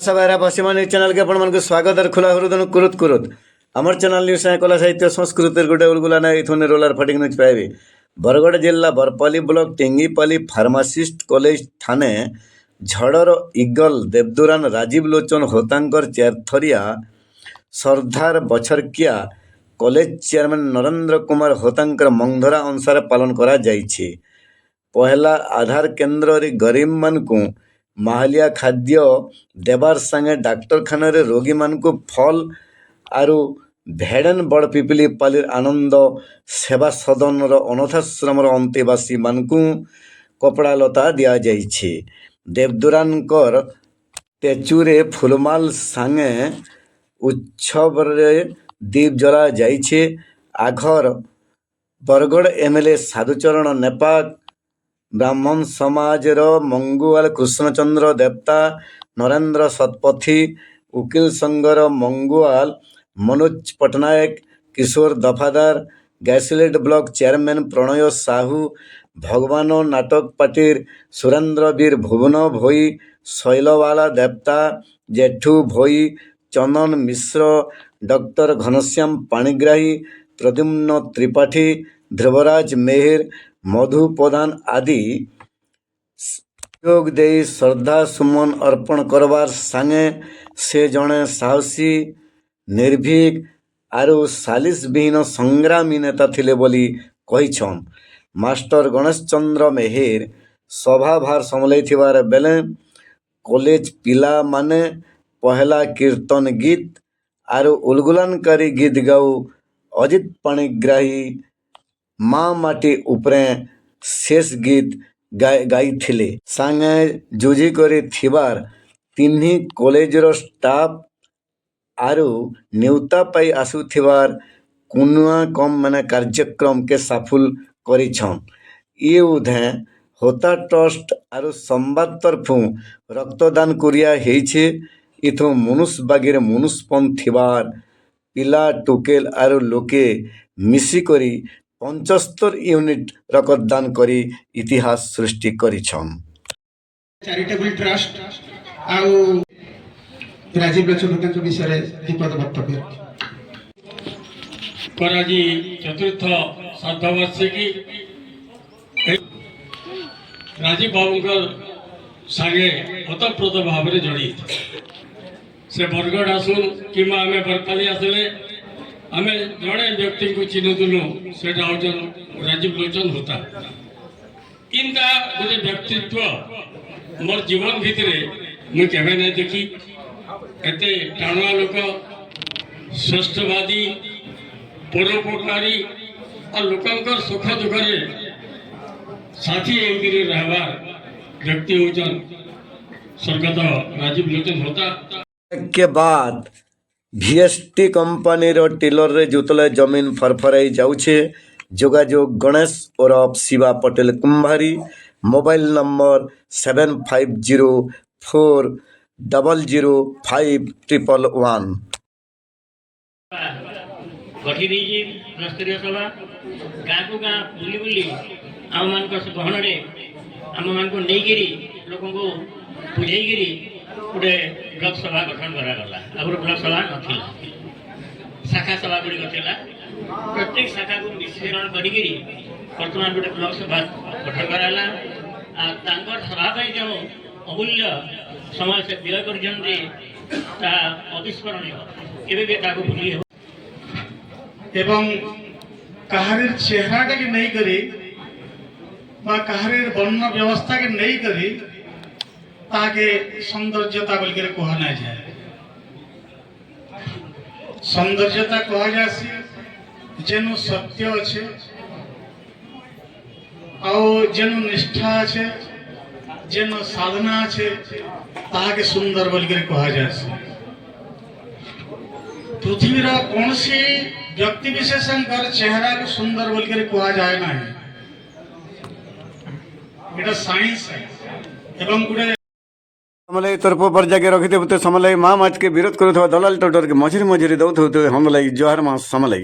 सबारा पश्चिमा news channel के आपण मन स्वागत और खुला हृदय कुरुत कुरुत आमर चैनल न्यूज कला साहित्य संस्कृति गोटे उलगुला ना इथुन रोलर फटिंग न्यूज पाइबे। बरगढ़ जिला बरपल्ली ब्लॉक टेंगीपल्ली फार्मासिस्ट कॉलेज थाने झड़र इगल देवदुरान राजीव लोचन होतांकर चेरथरिया सरदार बछरकिया कॉलेज चेयरमैन नरेंद्र कुमार होतांकर मंगधरा अनुसार पालन करा जाइछि। पहला आधार केन्द्र रे गरीब मान को माहालिया खाद्य देवार संगे डाक्तरखाना रे रोगी मान को फल आरु भेड़न बड़ पिपिली पालिर आनंद सेवा सदन रो अनाथाश्रम रो अंतेवासी मान को कपड़ा लता दिया जाइछि। देवदुरानकर तेचुरे फुलमाल संगे उत्सव रे दीप जला जाइछि। आघर बरगढ़ एमएलए साधुचरण नेपाक ब्राह्मण समाज मंगुआल कृष्णचंद्र देवता नरेंद्र शतपथी उकिल संघर मंगुआल मनोज पटनायक किशोर दफादार गैसलेट ब्लॉक चेयरमैन प्रणय साहू भगवान नाटक पाटिर सुरेंद्र वीर भुवन भोई शैलवाला देवता जेठू भोई चंदन मिश्र डॉक्टर घनश्याम पाणिग्राही प्रद्युम्न त्रिपाठी ध्रुवराज मेहर मधु प्रधान आदि योग दे श्रद्धा सुमन अर्पण करवार संगे से जड़े साहसी निर्भीक आरु सालिस विहीन संग्रामी नेता थिले बोली कहिछन। मास्टर गणेश चंद्र मेहर सभाभार संभलैथिबार बेले कॉलेज पिला माने पहला कीर्तन गीत आरु उलगुलानकारी गीत गाऊ अजित पाणिग्राही माँ माटी उपरे शेष गीत गाई सांगे जुझी करी थिबार तिन्ही कॉलेजर स्टाफ आरु न्यूता पाई आसुथिबार कुनुआ कम माने कार्यक्रम के सफल करिछन। ये उधे होता ट्रस्ट आरु संवाद तरफु रक्तदान कुरिया हेइछे। इथु मनुष्य बागीर मनुष्यपन थिबार पिला टुकेल आरु लोके मिसी करी 75 यूनिट रक्तदान करी इतिहास सृष्टि करिछन। चैरिटेबल ट्रस्ट आउ राजीव लोचन के विषय रे दीपद वक्तव्य कराजी चतुर्थ श्राद्धवार्षिकी राजीव बाबूंकर संगे ओतप्रोत भाव में जड़ित से बरगढ़ आसुन कि आम बरपाली आसले आम जड़े व्यक्ति को चिन्हुलु से राजीव लोचन होता इनका गोटे व्यक्तित्व मोर जीवन भितर मुझे नहीं देखी एते टाणुआ लोक श्रेष्ठवादी परोपकारी और लोकंकर सुख दुखे साथी होकर रहबार व्यक्ति होचन स्वर्गत राजीव लोचन होता के बाद VST कंपनी रो टिलर रे जुतले जमीन फरफराई जाउछे। जोगाजोग गणेश ओरफ शिवा पटेल कुंभारी मोबाइल नंबर 7504005111। गठी देजी स्तरीय सभा गाँ को गाँ बुली बुली आम मान गहन आम मान को नहीं लोक बुझे गोटे ब्लॉक सभा गठन करागला। आगुरी ब्लॉक सभा नथिला शाखा सभा गुड़ी थिला प्रत्येक शाखा को विश्लेषण करी वर्तमान गोटे ब्लॉक सभा गठन कराला। तांकर सभा पाई जो अमूल्य समय से व्यय करजंती ता अविस्मरणीय केबे भी ताको भूली हो एवं कहारे चेहरा के नहीं करी बा कहारे वर्ण व्यवस्था के नहीं करी ताके सौंदर्यता बोलकर कहा ना जाए। सौंदर्यता कहा जासी जेनु सत्य अच्छे और जेनु निष्ठा अच्छे जेनु साधना अच्छे ताके सुंदर बोलकर कहा जासी। पृथ्वीर कौन सी व्यक्ति विशेषकर चेहरा को सुंदर बोलकर कहा जाए ना ये साइंस है एवं गुड़े समलाई तरफ पर जाके रखिते समलाई माँ माच के विरोध करुवा दलाल टोटर के मझिरे मझिरे दौथ हमलाई जोहार माँ समलाई।